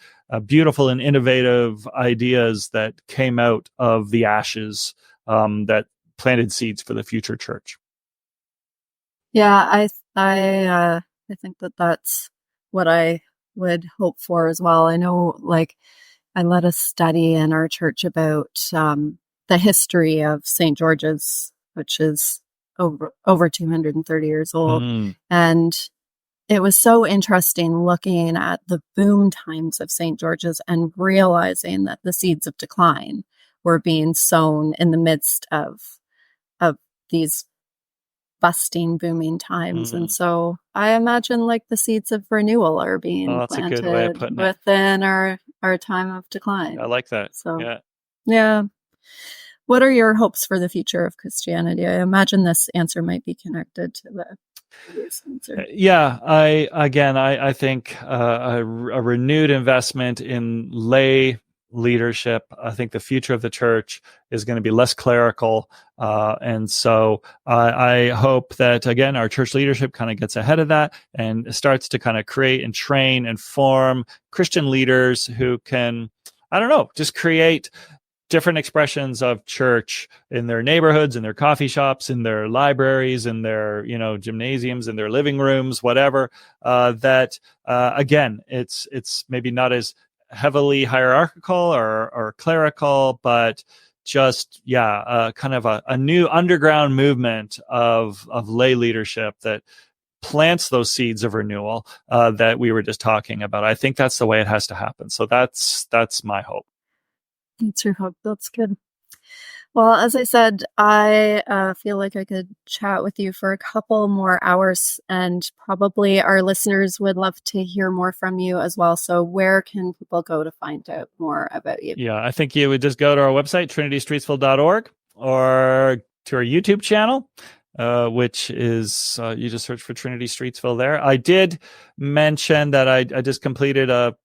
beautiful and innovative ideas that came out of the ashes that planted seeds for the future church. Yeah, I think that that's what I would hope for as well. I know, I led a study in our church about the history of St. George's, which is over 230 years old. And it was so interesting looking at the boom times of St. George's and realizing that the seeds of decline were being sown in the midst of these busting, booming times. And so I imagine like the seeds of renewal are being planted a good way of putting within our time of decline. I like that. So, yeah. What are your hopes for the future of Christianity? I imagine this answer might be connected to the previous answer. Yeah, I think a renewed investment in lay leadership. I think the future of the church is going to be less clerical. And so I hope that, again, our church leadership kind of gets ahead of that and starts to kind of create and train and form Christian leaders who can, just create different expressions of church in their neighborhoods, in their coffee shops, in their libraries, in their, gymnasiums, in their living rooms, whatever, again, it's maybe not as heavily hierarchical or clerical, but just, kind of a new underground movement of lay leadership that plants those seeds of renewal that we were just talking about. I think that's the way it has to happen. So that's my hope. That's your hope. That's good. Well, as I said, I feel like I could chat with you for a couple more hours, and probably our listeners would love to hear more from you as well. So where can people go to find out more about you? Yeah, I think you would just go to our website, trinitystreetsville.org, or to our YouTube channel, which is, you just search for Trinity Streetsville there. I did mention that I just completed a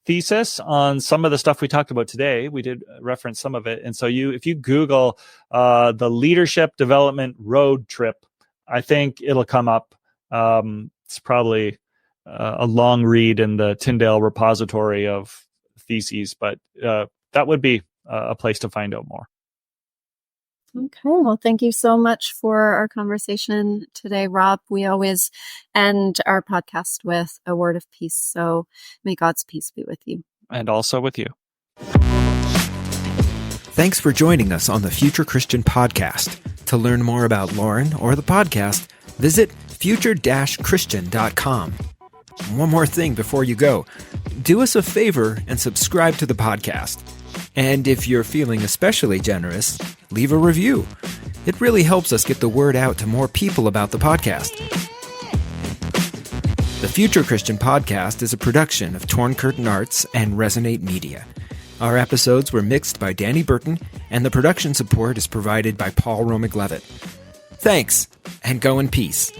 thesis on some of the stuff we talked about today. We did reference some of it. And so if you Google the leadership development road trip, I think it'll come up. It's probably a long read in the Tyndale repository of theses, but that would be a place to find out more. Okay, well, thank you so much for our conversation today, Rob. We always end our podcast with a word of peace. So may God's peace be with you. And also with you. Thanks for joining us on the Future Christian Podcast. To learn more about Lauren or the podcast, visit future-christian.com. One more thing before you go. Do us a favor and subscribe to the podcast. And if you're feeling especially generous, leave a review. It really helps us get the word out to more people about the podcast. The Future Christian Podcast is a production of Torn Curtain Arts and Resonate Media. Our episodes were mixed by Danny Burton, and the production support is provided by Paul Romig-Levitt. Thanks, and go in peace.